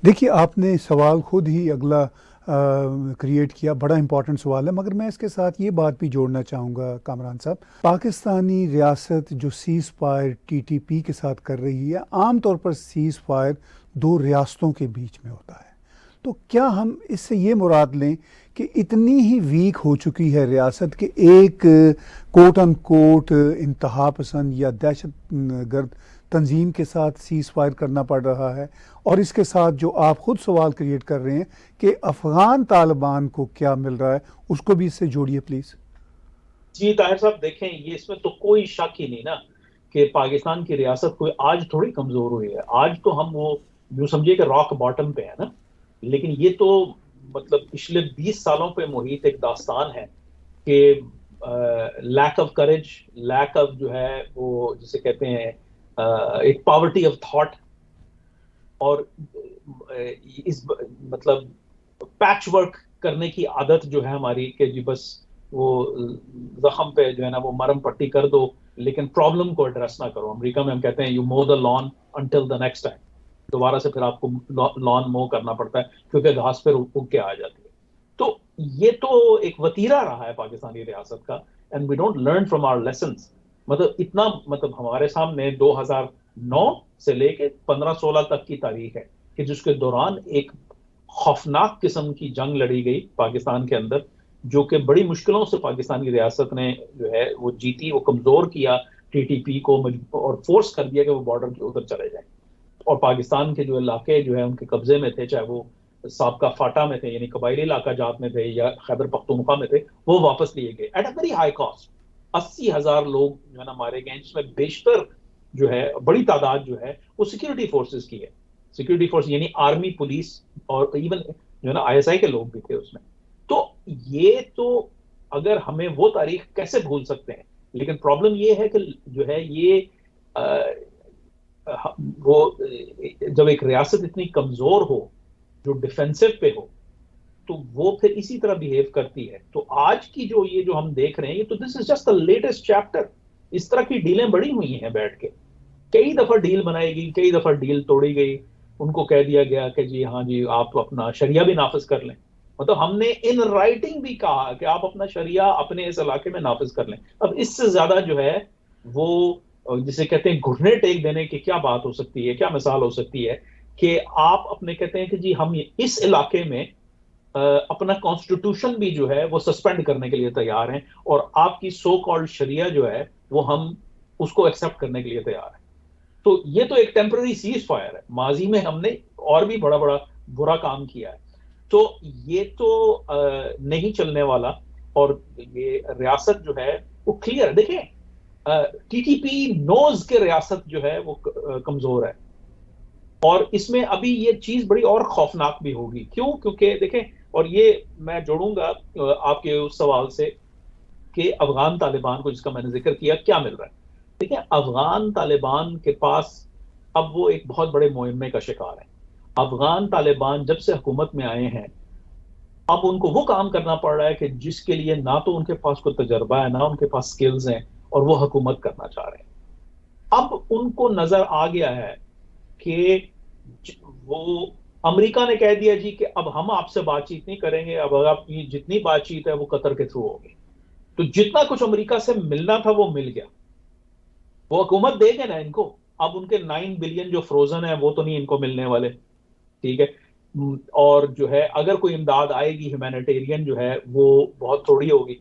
دیکھیے آپ نے سوال خود ہی اگلا کریٹ کیا، بڑا امپورٹنٹ سوال ہے، مگر میں اس کے ساتھ یہ بات بھی جوڑنا چاہوں گا کامران صاحب، پاکستانی ریاست جو cease fire T T P کے ساتھ کر رہی ہے، عام طور پر سیز فائر دو ریاستوں کے بیچ میں ہوتا ہے، تو کیا ہم اس سے یہ مراد لیں کہ اتنی ہی ویک ہو چکی ہے ریاست کہ ایک کوٹ ان کوٹ انتہا پسند یا دہشت گرد تنظیم کے ساتھ سیز فائر کرنا پڑ رہا ہے؟ اور اس کے ساتھ جو آپ خود سوال کریٹ کر رہے ہیں کہ افغان طالبان کو کیا مل رہا ہے، اس کو بھی اس سے جوڑیے پلیز۔ جی طاہر صاحب، دیکھیں یہ اس میں تو کوئی شک ہی نہیں نا کہ پاکستان کی ریاست کوئی آج تھوڑی کمزور ہوئی ہے. آج تو ہم وہ جو سمجھے کہ راک باٹم پہ ہے نا، لیکن یہ تو مطلب پچھلے 20 سالوں پہ محیط ایک داستان ہے کہ lack of courage, lack of جو ہے وہ جسے کہتے ہیں ایک پاورٹی آف تھاٹ، اور اس مطلب پیچ ورک کرنے کی عادت جو ہے ہماری کہ جی بس وہ زخم پہ جو ہے نا وہ مرم پٹی کر دو لیکن پرابلم کو ایڈریس نہ کرو. امریکہ میں ہم کہتے ہیں you mow the lawn until the next time, دوبارہ سے پھر آپ کو لان مو کرنا پڑتا ہے کیونکہ گھاس پہ اگ کے آ جاتی ہے. تو یہ تو ایک وتیرہ رہا ہے پاکستانی ریاست کا، and we don't learn from our lessons. مطلب اتنا مطلب ہمارے سامنے 2009 سے لے کے 15-16 تک کی تاریخ ہے کہ جس کے دوران ایک خوفناک قسم کی جنگ لڑی گئی پاکستان کے اندر، جو کہ بڑی مشکلوں سے پاکستانی ریاست نے جو ہے وہ جیتی، وہ کمزور کیا ٹی ٹی پی کو اور فورس کر دیا کہ وہ بارڈر کے ادھر چلے جائیں، اور پاکستان کے جو علاقے جو ہے ان کے قبضے میں تھے، چاہے وہ سابقہ فاٹا میں تھے یعنی قبائلی علاقہ جات میں تھے یا خیبر پختونخوا میں تھے، وہ واپس لیے گئے at a very high cost. 80,000 لوگ جو ہے نا مارے گئے، جس میں بیشتر جو ہے بڑی تعداد جو ہے وہ سیکورٹی فورسز کی ہے. سیکورٹی فورس یعنی آرمی، پولیس اور ایون جو ہے نا آئی ایس آئی کے لوگ بھی تھے اس میں. تو یہ تو اگر ہمیں وہ تاریخ کیسے بھول سکتے ہیں، لیکن پرابلم یہ ہے کہ جو ہے یہ وہ جب ایک ریاست اتنی کمزور ہو جو ڈیفینسو پہ ہو تو وہ پھر اسی طرح بیہیو کرتی ہے. تو آج کی جو یہ جو ہم دیکھ رہے ہیں یہ تو this is just the latest chapter. اس طرح کی ڈیلیں بڑی ہوئی ہیں بیٹھ کے، کئی دفعہ ڈیل بنائی گئی، کئی دفعہ ڈیل توڑی گئی، ان کو کہہ دیا گیا کہ جی ہاں جی آپ اپنا شریعہ بھی نافذ کر لیں. مطلب ہم نے ان رائٹنگ بھی کہا کہ آپ اپنا شریعہ اپنے اس علاقے میں نافذ کر لیں. اب اس سے زیادہ جو ہے وہ جسے کہتے ہیں گھٹنے ٹیک دینے کی کیا بات ہو سکتی ہے، کیا مثال ہو سکتی ہے کہ آپ اپنے کہتے ہیں کہ جی ہم اس علاقے میں اپنا کانسٹیٹیوشن بھی جو ہے وہ سسپینڈ کرنے کے لیے تیار ہیں، اور آپ کی سو کالڈ شریعہ جو ہے وہ ہم اس کو ایکسپٹ کرنے کے لیے تیار ہیں. تو یہ تو ایک ٹیمپرری سیز فائر ہے. ماضی میں ہم نے اور بھی بڑا بڑا برا کام کیا ہے، تو یہ تو نہیں چلنے والا. اور یہ ریاست جو ہے وہ کلیئر دیکھیں، ٹی ٹی پی نوز کے ریاست جو ہے وہ کمزور ہے، اور اس میں ابھی یہ چیز بڑی اور خوفناک بھی ہوگی. کیوں؟ کیونکہ دیکھیں، اور یہ میں جوڑوں گا آپ کے اس سوال سے کہ افغان طالبان کو جس کا میں نے ذکر کیا کیا مل رہا ہے. دیکھیں افغان طالبان کے پاس اب وہ ایک بہت بڑے معمے کا شکار ہے. افغان طالبان جب سے حکومت میں آئے ہیں اب ان کو وہ کام کرنا پڑ رہا ہے کہ جس کے لیے نہ تو ان کے پاس کوئی تجربہ ہے، نہ ان کے پاس سکلز ہیں، اور وہ حکومت کرنا چاہ رہے ہیں. اب ان کو نظر آ گیا ہے کہ وہ امریکہ نے کہہ دیا جی کہ اب ہم آپ سے بات چیت نہیں کریں گے، اب آپ کی جتنی بات چیت ہے وہ قطر کے تھرو ہوگی. تو جتنا کچھ امریکہ سے ملنا تھا وہ مل گیا، وہ حکومت دے گے نا ان کو. اب ان کے 9 بلین جو فروزن ہیں وہ تو نہیں ان کو ملنے والے، ٹھیک ہے. اور جو ہے اگر کوئی امداد آئے گی ہیومینیٹیرین جو ہے وہ بہت تھوڑی ہوگی.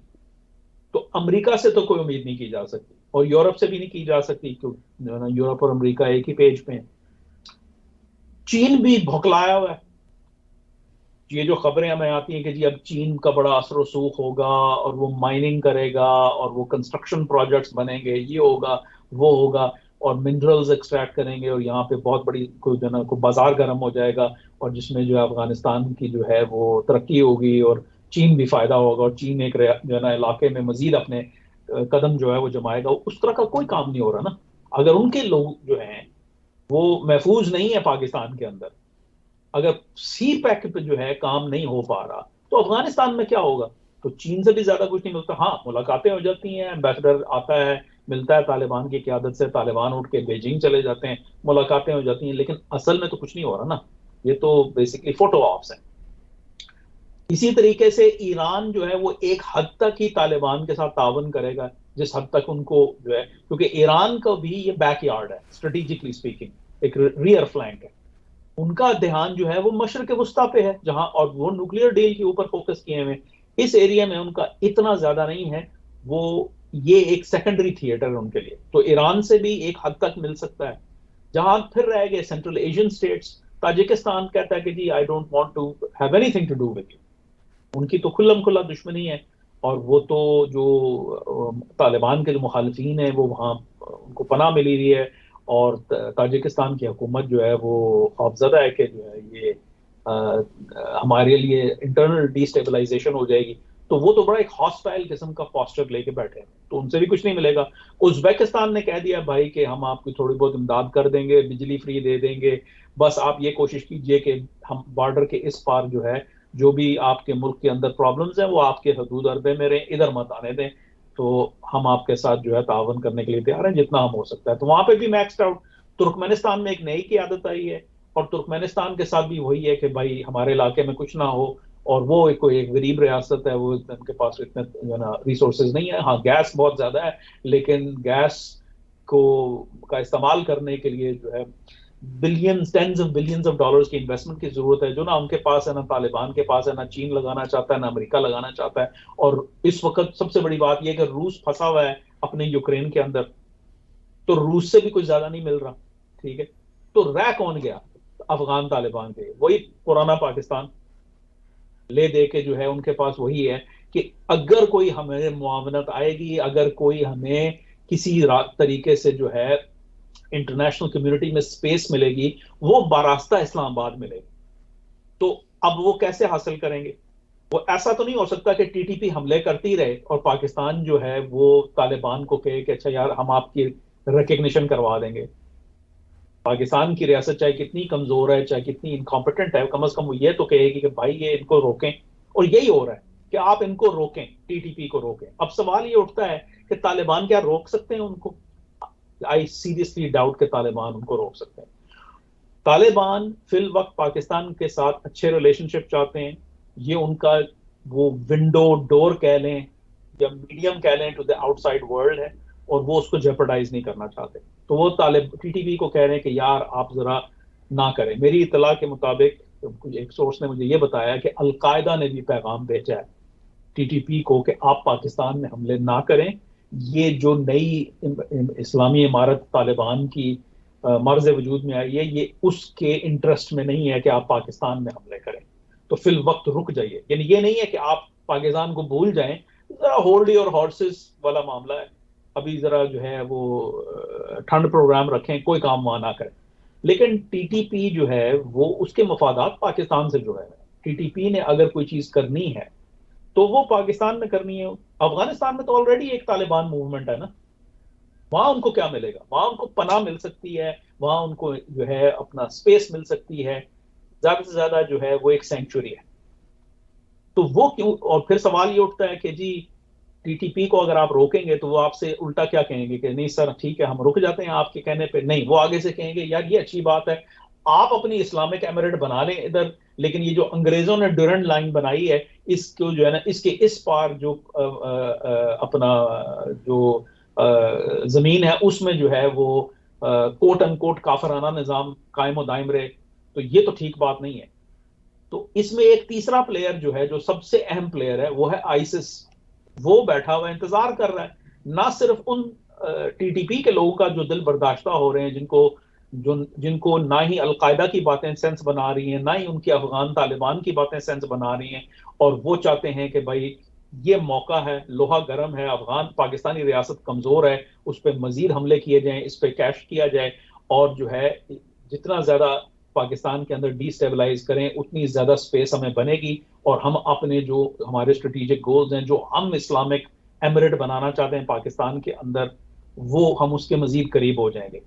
تو امریکہ سے تو کوئی امید نہیں کی جا سکتی، اور یورپ سے بھی نہیں کی جا سکتی کیونکہ یورپ اور امریکہ ایک ہی پیج پہ ہیں. چین بھی بھوکلایا ہوا ہے. یہ جو خبریں ہمیں آتی ہیں کہ جی اب چین کا بڑا اثر و رسوخ ہوگا اور وہ مائننگ کرے گا اور وہ کنسٹرکشن پروجیکٹس بنیں گے، یہ ہوگا وہ ہوگا، اور منرلز ایکسٹریکٹ کریں گے، اور یہاں پہ بہت بڑی کوئی جو ہے نا کوئی بازار گرم ہو جائے گا، اور جس میں جو ہے افغانستان کی جو ہے وہ ترقی ہوگی اور چین بھی فائدہ ہوگا، اور چین ایک جو ہے نا علاقے میں مزید اپنے قدم جو ہے وہ جمائے گا. اس طرح کا کوئی کام نہیں ہو رہا نا. اگر ان کے لوگ جو ہیں وہ محفوظ نہیں ہے پاکستان کے اندر، اگر سی پیک پہ جو ہے کام نہیں ہو پا رہا تو افغانستان میں کیا ہوگا؟ تو چین سے بھی زیادہ کچھ نہیں ملتا. ہاں ملاقاتیں ہو جاتی ہیں، ایمبیسڈر آتا ہے ملتا ہے طالبان کی قیادت سے، طالبان اٹھ کے بیجنگ چلے جاتے ہیں، ملاقاتیں ہو جاتی ہیں، لیکن اصل میں تو کچھ نہیں ہو رہا نا. یہ تو بیسکلی فوٹو آپس ہیں. اسی طریقے سے ایران جو ہے وہ ایک حد تک ہی طالبان کے ساتھ تعاون کرے گا جس حد تک ان کو جو ہے, کیونکہ ایران کا بھی یہ بیک یارڈ ہے اسٹریٹجکلی اسپیکنگ, ایک ریئر فلینک ہے. ان کا دھیان جو ہے وہ مشرق وسطیٰ پہ ہے جہاں, اور وہ نیوکلیئر ڈیل کے اوپر فوکس کیے ہوئے. اس ایریا میں ان کا اتنا زیادہ نہیں ہے, وہ یہ ایک سیکنڈری تھیٹر ہے ان کے لیے. تو ایران سے بھی ایک حد تک مل سکتا ہے. جہاں پھر رہ گئے سینٹرل ایشین اسٹیٹس, تاجکستان کہتا ہے کہ جی I don't want to have anything to do with you. ان کی تو کھلم کھلا دشمنی ہے, اور وہ تو جو طالبان کے جو مخالفین ہیں وہ وہاں ان کو پناہ ملی ہوئی ہے, اور تاجکستان کی حکومت جو ہے وہ خوفزدہ ہے کہ جو ہے یہ ہمارے لیے انٹرنل ڈی اسٹیبلائزیشن ہو جائے گی. تو وہ تو بڑا ایک ہاسٹائل قسم کا پوسچر لے کے بیٹھے ہیں, تو ان سے بھی کچھ نہیں ملے گا. ازبیکستان نے کہہ دیا بھائی کہ ہم آپ کی تھوڑی بہت امداد کر دیں گے, بجلی فری دے دیں گے, بس آپ یہ کوشش کیجئے کہ ہم بارڈر کے اس پار جو ہے جو بھی آپ کے ملک کے اندر پرابلمز ہیں وہ آپ کے حدود عربے میں رہیں, ادھر مت آنے دیں, تو ہم آپ کے ساتھ جو ہے تعاون کرنے کے لیے تیار ہیں جتنا ہم ہو سکتا ہے. تو وہاں پہ بھی میکسڈ آؤٹ. ترکمانستان میں ایک نئی قیادت آئی ہے, اور ترکمانستان کے ساتھ بھی وہی ہے کہ بھائی ہمارے علاقے میں کچھ نہ ہو, اور وہ ایک غریب ریاست ہے, وہ ان کے پاس اتنے جو ہے نا ریسورسز نہیں ہے. ہاں گیس بہت زیادہ ہے, لیکن گیس کا استعمال کرنے کے لیے جو ہے billions, tens of billions of dollars کی انویسٹمنٹ کی ضرورت ہے, جو نہ ان کے پاس ہے, نہ طالبان کے پاس ہے, نہ چین لگانا چاہتا ہے, نہ امریکہ لگانا چاہتا ہے. اور اس وقت سب سے بڑی بات یہ کہ روس پھنسا ہوا ہے اپنے یوکرین کے اندر, تو روس سے بھی کچھ زیادہ نہیں مل رہا. ٹھیک ہے, تو رہ کون گیا؟ افغان طالبان کے, وہی پرانا پاکستان لے دے کے جو ہے ان کے پاس وہی ہے کہ اگر کوئی ہمیں معاونت آئے گی, اگر کوئی ہمیں کسی طریقے سے جو ہے انٹرنیشنل کمیونٹی میں سپیس ملے گی, وہ باراستہ اسلام آباد ملے گی. تو اب وہ کیسے حاصل کریں گے؟ وہ ایسا تو نہیں ہو سکتا کہ ٹی ٹی پی حملے کرتی رہے اور پاکستان جو ہے وہ طالبان کو کہے کہ اچھا یار ہم آپ کی ریکگنیشن کروا دیں گے. پاکستان کی ریاست چاہے کتنی کمزور ہے, چاہے کتنی انکمپیٹنٹ ہے, کم از کم وہ یہ تو کہے گی کہ بھائی یہ ان کو روکیں. اور یہی ہو رہا ہے کہ آپ ان کو روکیں, ٹی ٹی پی کو روکیں. اب سوال یہ اٹھتا ہے کہ طالبان کیا روک سکتے ہیں ان کو؟ آئی سیریسلی ڈاؤٹ کہ طالبان ان کو روک سکتے ہیں. طالبان فی الوقت پاکستان کے ساتھ اچھے ریلیشن شپ چاہتے ہیں. یہ ان کا وہ ونڈو ڈور کہہ لیں یا میڈیم کہہ لیں to the outside world ہے, اور وہ اس کو جیپرڈائز نہیں کرنا چاہتے. تو وہ ٹی ٹی پی کو کہہ رہے ہیں کہ یار آپ ذرا نہ کریں. میری اطلاع کے مطابق ایک سورس نے مجھے یہ بتایا کہ القاعدہ نے بھی پیغام بھیجا ہے ٹی ٹی پی کو کہ آپ پاکستان میں حملے نہ کریں. یہ جو نئی اسلامی امارت طالبان کی مرز وجود میں آئی ہے, یہ اس کے انٹرسٹ میں نہیں ہے کہ آپ پاکستان میں حملے کریں. تو فی الوقت رک جائیے. یعنی یہ نہیں ہے کہ آپ پاکستان کو بھول جائیں, ذرا ہولڈ یور ہارسز والا معاملہ ہے. ابھی ذرا جو ہے وہ ٹھنڈ پروگرام رکھیں, کوئی کام وہاں نہ کریں. لیکن ٹی ٹی پی جو ہے وہ اس کے مفادات پاکستان سے جڑے ہیں. ٹی ٹی پی نے اگر کوئی چیز کرنی ہے تو وہ پاکستان میں کرنی ہے. افغانستان میں تو آلریڈی ایک طالبان موومنٹ ہے نا, وہاں ان کو کیا ملے گا؟ وہاں ان کو پناہ مل سکتی ہے, وہاں ان کو جو ہے اپنا سپیس مل سکتی ہے, زیادہ سے زیادہ جو ہے وہ ایک سینکچوری ہے. تو وہ کیوں؟ اور پھر سوال یہ اٹھتا ہے کہ جی ٹی ٹی پی کو اگر آپ روکیں گے تو وہ آپ سے الٹا کیا کہیں گے کہ نہیں سر ٹھیک ہے ہم رک جاتے ہیں آپ کے کہنے پہ. نہیں, وہ آگے سے کہیں گے یار یہ اچھی بات ہے, آپ اپنی اسلامک ایمریٹ بنا لیں ادھر, لیکن یہ جو انگریزوں نے ڈیورنڈ لائن بنائی ہے اس کو جو ہے نا اس کے اس پار جو اپنا جو زمین ہے اس میں جو ہے وہ کوٹ ان کوٹ کافرانہ نظام قائم و دائم رہے. تو یہ تو ٹھیک بات نہیں ہے. تو اس میں ایک تیسرا پلیئر جو ہے, جو سب سے اہم پلیئر ہے, وہ ہے آئسس. وہ بیٹھا ہوا انتظار کر رہا ہے, نہ صرف ان ٹی ٹی پی کے لوگوں کا جو دل برداشتہ ہو رہے ہیں, جن کو نہ ہی القاعدہ کی باتیں سینس بنا رہی ہیں, نہ ہی ان کی افغان طالبان کی باتیں سینس بنا رہی ہیں, اور وہ چاہتے ہیں کہ بھائی یہ موقع ہے, لوہا گرم ہے, افغان پاکستانی ریاست کمزور ہے, اس پہ مزید حملے کیے جائیں, اس پہ کیش کیا جائے, اور جو ہے جتنا زیادہ پاکستان کے اندر ڈی اسٹیبلائز کریں اتنی زیادہ سپیس ہمیں بنے گی, اور ہم اپنے جو ہمارے اسٹریٹجک گولز ہیں, جو ہم اسلامک ایمریٹ بنانا چاہتے ہیں پاکستان کے اندر, وہ ہم اس کے مزید قریب ہو جائیں گے.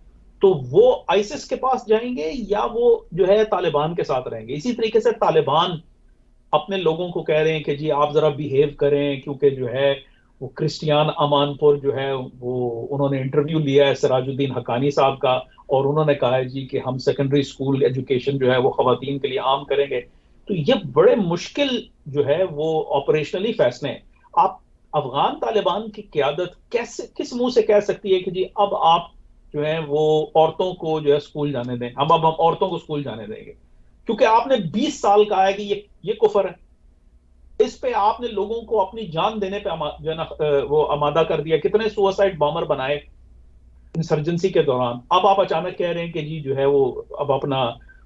تو وہ آئسس کے پاس جائیں گے یا وہ جو ہے طالبان کے ساتھ رہیں گے. اسی طریقے سے طالبان اپنے لوگوں کو کہہ رہے ہیں کہ جی آپ ذرا بیہیو کریں, کیونکہ جو ہے وہ کرسٹیان امانپور جو ہے وہ انہوں نے انٹرویو لیا ہے سراج الدین حقانی صاحب کا، اور انہوں نے کہا ہے جی کہ ہم سیکنڈری اسکول ایجوکیشن جو ہے وہ خواتین کے لیے عام کریں گے. تو یہ بڑے مشکل جو ہے وہ آپریشنلی فیصلے ہیں. آپ افغان طالبان کی قیادت کیسے کس منہ سے کہہ سکتی ہے کہ جی اب آپ جو ہے وہ عورتوں کو جو ہے اسکول جانے دیں، اب ہم عورتوں کو اسکول جانے دیں گے؟ کیونکہ آپ نے 20 سال کہا ہے کہ یہ کفر ہے. اس پہ آپ نے لوگوں کو اپنی جان دینے پہ جو ہے نا وہ آمادہ کر دیا. کتنے سوسائڈ بامر بنائے انسرجنسی کے دوران. اب آپ اچانک کہہ رہے ہیں کہ جی جو ہے وہ اب اپنا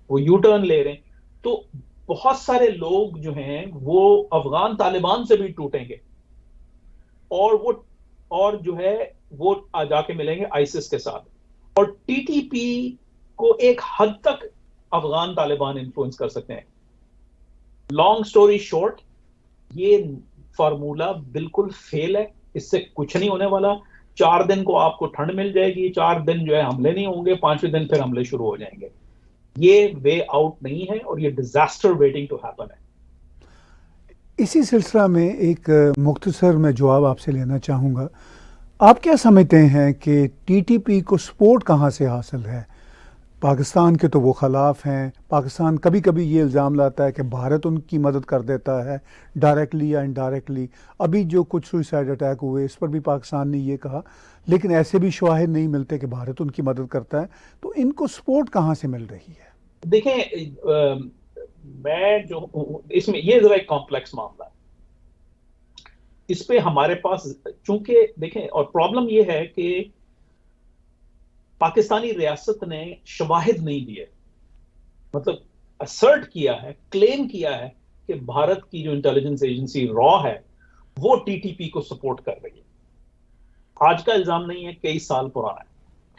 وہ یو ٹرن لے رہے ہیں. تو بہت سارے لوگ جو ہیں وہ افغان طالبان سے بھی ٹوٹیں گے، اور جو ہے وہ جا کے ملیں گے آئیسس کے ساتھ. اور ٹی ٹی پی کو ایک حد تک افغان طالبان انفلوئنس کر سکتے ہیں. لانگ سٹوری شارٹ، یہ فارمولا بالکل فیل ہے، اس سے کچھ نہیں ہونے والا. 4 دن کو آپ کو ٹھنڈ مل جائے گی، 4 دن جو ہے حملے نہیں ہوں گے، 5ویں دن پھر حملے شروع ہو جائیں گے. یہ وے آؤٹ نہیں ہے اور یہ ڈیزاسٹر ویٹنگ ٹو ہیپن ہے. اسی سلسلہ میں ایک مختصر میں جواب آپ سے لینا چاہوں گا. آپ کیا سمجھتے ہیں کہ ٹی ٹی پی کو سپورٹ کہاں سے حاصل ہے؟ پاکستان کے تو وہ خلاف ہیں. پاکستان کبھی کبھی یہ الزام لاتا ہے کہ بھارت ان کی مدد کر دیتا ہے ڈائریکٹلی یا انڈائریکٹلی. ابھی جو کچھ سوئسائڈ اٹیک ہوئے اس پر بھی پاکستان نے یہ کہا، لیکن ایسے بھی شواہد نہیں ملتے کہ بھارت ان کی مدد کرتا ہے. تو ان کو سپورٹ کہاں سے مل رہی ہے؟ دیکھیں میں جو اس میں یہ ذرا ایک کمپلیکس معاملہ ہے. اس پہ ہمارے پاس چونکہ دیکھیں، اور پرابلم یہ ہے کہ پاکستانی ریاست نے شواہد نہیں دیے، مطلب اسرٹ کیا ہے، کلیم کیا ہے کہ بھارت کی جو انٹیلیجنس ایجنسی را ہے وہ ٹی ٹی پی کو سپورٹ کر رہی ہے. آج کا الزام نہیں ہے، کئی سال پرانا ہے.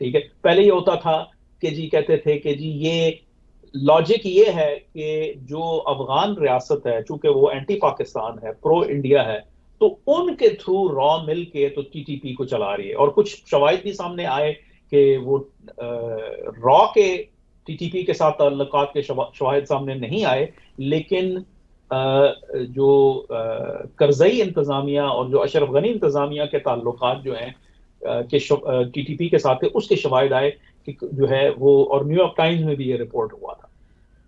ٹھیک ہے، پہلے یہ ہوتا تھا کہ جی کہتے تھے کہ جی یہ لاجک یہ ہے کہ جو افغان ریاست ہے چونکہ وہ اینٹی پاکستان ہے، پرو انڈیا ہے، تو ان کے تھرو را مل کے تو ٹی ٹی پی کو چلا رہی ہے. اور کچھ شواہد بھی سامنے آئے کہ وہ را کے ٹی ٹی پی کے ساتھ تعلقات کے شواہد سامنے نہیں آئے، لیکن جو کرزئی انتظامیہ اور جو اشرف غنی انتظامیہ کے تعلقات جو ہیں کہ ٹی ٹی پی کے ساتھ اس کے شواہد آئے کہ جو ہے وہ، اور نیو یارک ٹائمز میں بھی یہ رپورٹ ہوا تھا.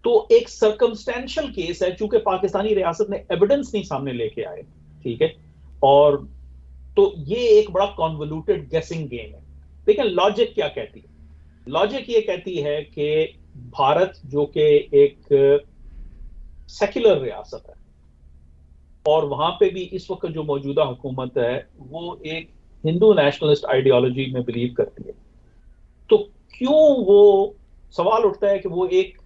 تو ایک سرکمسٹینشل کیس ہے چونکہ پاکستانی ریاست نے ایویڈنس نہیں سامنے لے کے آئے. ٹھیک ہے، اور تو یہ ایک بڑا کنوولوٹڈ گیسنگ گیم ہے. لیکن لاجک کیا کہتی ہے؟ لاجک یہ کہتی ہے کہ بھارت جو کہ ایک سیکولر ریاست ہے اور وہاں پہ بھی اس وقت جو موجودہ حکومت ہے وہ ایک ہندو نیشنلسٹ آئیڈیالوجی میں بلیو کرتی ہے، تو کیوں وہ سوال اٹھتا ہے کہ وہ ایک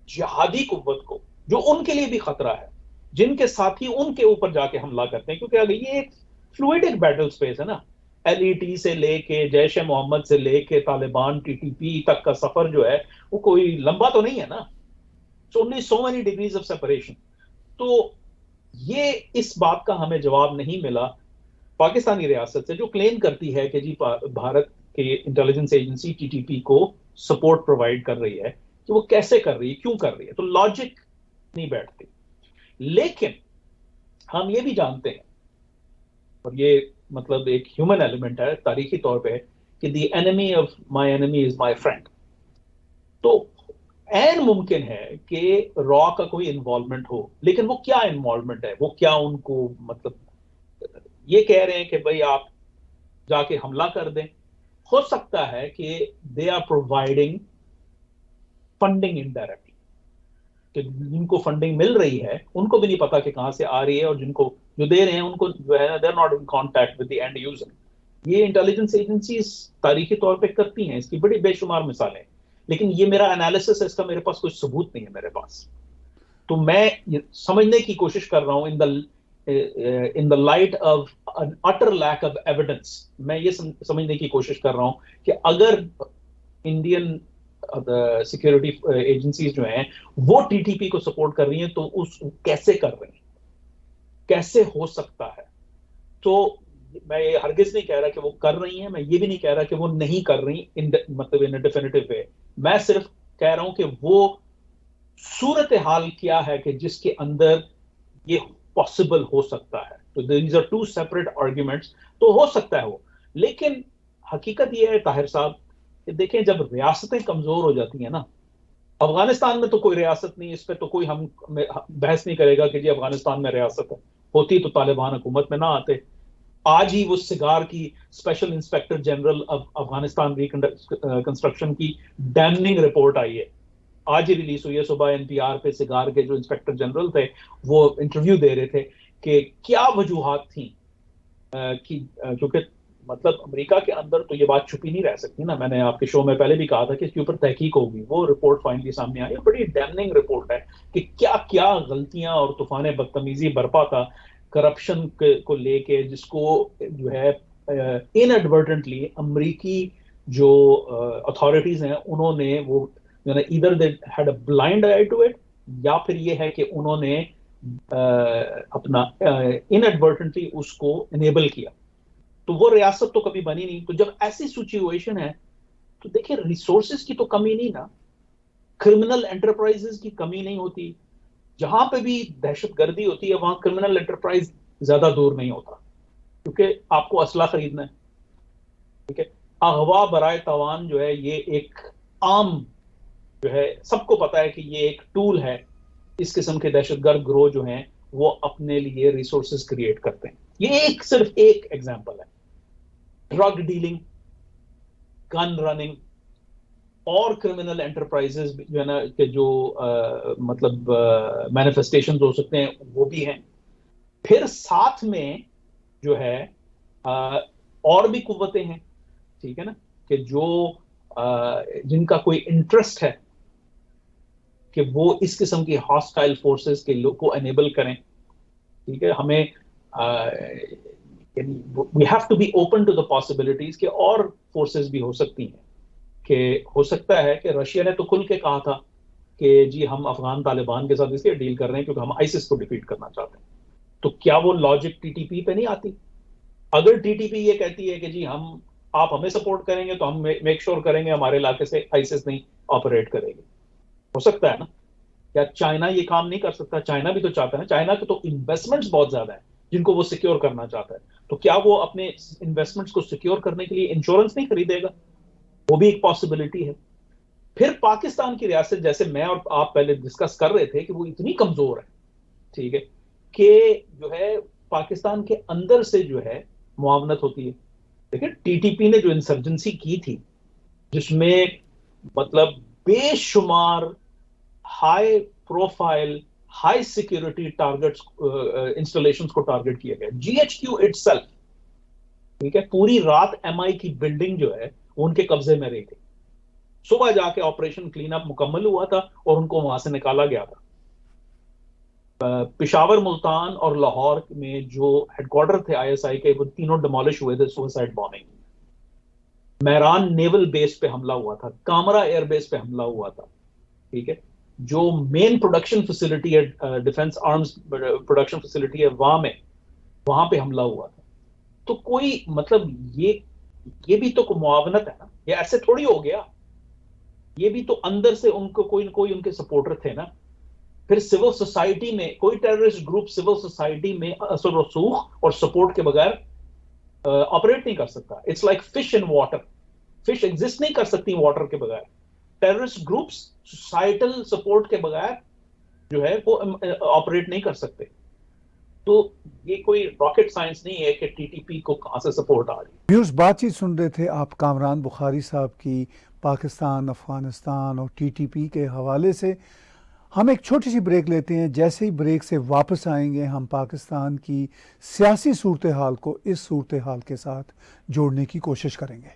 جہادی قوت کو جو ان کے لیے بھی خطرہ ہے، جن کے ساتھی ان کے اوپر جا کے حملہ کرتے ہیں، کیونکہ اگر یہ ایک فلوئڈ بیٹل سپیس ہے نا، ایل ای ٹی سے لے کے جیش محمد سے لے کے طالبان ٹی ٹی پی تک کا سفر جو ہے وہ کوئی لمبا تو نہیں ہے نا. so many degrees of separation. تو یہ اس بات کا ہمیں جواب نہیں ملا پاکستانی ریاست سے جو کلیم کرتی ہے کہ جی بھارت کے intelligence agency T T P کو سپورٹ پرووائڈ کر رہی ہے، کہ وہ کیسے کر رہی ہے، کیوں کر رہی ہے. تو لاجک نہیں بیٹھتی. لیکن ہم یہ بھی جانتے ہیں، اور یہ مطلب ایک ہیومن ایلیمنٹ ہے تاریخی طور پہ، کہ the enemy of my enemy is my friend. تو این ممکن ہے کہ را کا کوئی انوالومنٹ ہو، لیکن وہ کیا انوالومنٹ ہے، وہ کیا ان کو مطلب یہ کہہ رہے ہیں کہ بھئی آپ جا کے حملہ کر دیں. ہو سکتا ہے کہ they are providing funding indirectly, کہ جن کو فنڈنگ مل رہی ہے ان کو بھی نہیں پتا کہ کہاں سے آ رہی ہے، اور جن کو جو دے رہے ہیں ان کو جو ہے they are not in contact with the end user. یہ انٹیلیجنس ایجنسیز تاریخی طور پہ کرتی ہیں، اس کی بڑی بے شمار مثالیں. لیکن یہ میرا انالیسس ہے، اس کا میرے پاس کوئی ثبوت نہیں ہے میرے پاس. تو میں سمجھنے کی کوشش کر رہا ہوں in the light of an utter lack of evidence. میں یہ سمجھنے کی کوشش کر رہا ہوں کہ اگر انڈین سیکورٹی ایجنسیز جو ہیں وہ ٹی ٹی پی کو سپورٹ کر رہی ہیں تو اس کیسے کر رہی ہیں، کیسے ہو سکتا ہے. تو میں یہ ہرگز نہیں کہہ رہا کہ وہ کر رہی ہیں، میں یہ بھی نہیں کہہ رہا کہ وہ نہیں کر رہی مطلب ان ڈیفینیٹو وے. میں صرف کہہ رہا ہوں کہ وہ صورتحال کیا ہے کہ جس کے اندر یہ پاسبل ہو سکتا ہے. تو these are two separate arguments. تو ہو سکتا ہے وہ, لیکن حقیقت یہ ہے طاہر صاحب کہ دیکھیں جب ریاستیں کمزور ہو جاتی ہیں نا, افغانستان میں تو کوئی ریاست نہیں, اس پہ تو کوئی ہم بحث نہیں کرے گا کہ جی افغانستان میں ریاست ہے, ہوتی تو طالبان حکومت میں نہ آتے. آج ہی وہ سگار کی special inspector general Afghanistan reconstruction کی ڈیمننگ رپورٹ آئی ہے, آج ہی ریلیز ہوئی ہے صبح NPR پہ. سگار کے جو انسپیکٹر جنرل تھے وہ انٹرویو دے رہے تھے کہ کیا وجوہات تھیں, کیونکہ مطلب امریکہ کے اندر تو یہ بات چھپی نہیں رہ سکتی نا. میں نے آپ کے شو میں پہلے بھی کہا تھا کہ اس کے اوپر تحقیق ہوگی. وہ رپورٹ فائنلی سامنے آئی, بڑی ڈیمننگ رپورٹ ہے کہ کیا کیا غلطیاں اور طوفان بدتمیزی برپا تھا کرپشن کو لے کے, جس کو جو ہے انیڈورٹنٹلی امریکی جو اتھارٹیز ہیں انہوں نے وہ either they had a blind eye to it, یا پھر یہ ہے کہ انہوں نے اپنا inadvertently اس کو enable کیا. تو وہ ریاست تو کبھی بنی نہیں. تو جب ایسی سچویشن ہے تو دیکھیں ریسورسز کی تو کمی نہیں نا, کرمنل انٹرپرائزز کی کمی نہیں ہوتی. جہاں پہ بھی دہشت گردی ہوتی ہے وہاں کرمنل انٹرپرائز زیادہ دور نہیں ہوتا, کیونکہ آپ کو اسلحہ خریدنا ہے. ٹھیک ہے, اغوا برائے توان جو ہے یہ ایک عام جو ہے سب کو پتا ہے کہ یہ ایک ٹول ہے. اس قسم کے دہشت گرد گروہ جو ہیں وہ اپنے لیے ریسورسز کریٹ کرتے ہیں. یہ صرف ایک ایگزامپل ہے. ڈرگ ڈیلنگ, گن رننگ اور کرمنل انٹرپرائزز جو ہے نا کہ جو مطلب مینیفیسٹیشنز ہو سکتے ہیں وہ بھی ہیں. پھر ساتھ میں جو ہے اور بھی قوتیں ہیں, ٹھیک ہے نا, کہ جو جن کا کوئی انٹرسٹ ہے کہ وہ اس قسم کی ہاسٹائل فورسز کے لوگ کو انیبل کریں. ٹھیک ہے, ہمیں we have to be open to the possibilities کہ اور فورسز بھی ہو سکتی ہیں. کہ ہو سکتا ہے کہ رشیا نے تو کھل کے کہا تھا کہ جی ہم افغان طالبان کے ساتھ اس لیے ڈیل کر رہے ہیں کیونکہ ہم آئسس کو ڈیفیٹ کرنا چاہتے ہیں. تو کیا وہ لاجک TTP پہ نہیں آتی؟ اگر TTP یہ کہتی ہے کہ جی آپ ہمیں سپورٹ کریں گے تو ہم میک شور کریں گے ہمارے علاقے سے آئسس نہیں آپریٹ کرے گی. ہو سکتا ہے نا. کیا چائنا یہ کام نہیں کر سکتا؟ چائنا بھی تو چاہتا ہے نا. چائنا کے تو انویسٹمنٹس بہت زیادہ ہیں جن کو وہ سیکیور کرنا چاہتا ہے. تو کیا وہ اپنے انویسٹمنٹس کو سیکیور کرنے کے لیے انشورنس نہیں خریدے گا؟ وہ بھی ایک پاسبلٹی ہے. پھر پاکستان کی ریاست جیسے میں اور آپ پہلے ڈسکس کر رہے تھے کہ وہ اتنی کمزور ہے, ٹھیک ہے, کہ جو ہے پاکستان کے اندر سے جو ہے معاونت ہوتی ہے. دیکھیں TTP نے جو انسرجنسی کی تھی جس میں مطلب بے شمار high profile high security targets installations کو ٹارگٹ کیا گیا. GHQ اٹسیلف, ٹھیک ہے, پوری رات MI کی بلڈنگ جو ہے وہ ان کے قبضے میں رہی تھی. صبح جا کے آپریشن کلین اپ مکمل ہوا تھا اور ان کو وہاں سے نکالا گیا تھا. پشاور, ملتان اور لاہور میں جو ہیڈ کوارٹر تھے ISI کے وہ تینوں ڈیمولش ہوئے تھے سوسائڈ بامبنگ. میران نیول بیس پہ حملہ ہوا تھا, کامرا ایئر بیس پہ حملہ ہوا تھا. ٹھیک ہے, جو مین پروڈکشن فیسلٹی ہے ڈیفنس آرمز پروڈکشن فیسلٹی ہے وہاں پہ حملہ ہوا تھا. تو کوئی مطلب یہ بھی تو معاونت ہے نا, یہ ایسے تھوڑی ہو گیا. یہ بھی تو اندر سے ان کو کوئی نہ کوئی ان کے سپورٹر تھے نا. پھر سول سوسائٹی میں کوئی ٹیررسٹ گروپ سول سوسائٹی میں اثر رسوخ اور سپورٹ کے بغیر آپریٹ نہیں کر سکتا. It's like fish in water, fish exist نہیں کر سکتی واٹر کے بغیر. ٹیررسٹ گروپس سوسائٹل سپورٹ کے بغیر جو ہے وہ آپریٹ نہیں کر سکتے. تو یہ کوئی راکٹ سائنس نہیں ہے کہ TTP کو کہاں سے سپورٹ آ رہی. ویوز بات چیت سن رہے تھے آپ کامران بخاری صاحب کی پاکستان, افغانستان اور TTP کے حوالے سے. ہم ایک چھوٹی سی بریک لیتے ہیں. جیسے ہی بریک سے واپس آئیں گے ہم پاکستان کی سیاسی صورتحال کو اس صورتحال کے ساتھ جوڑنے کی کوشش کریں گے.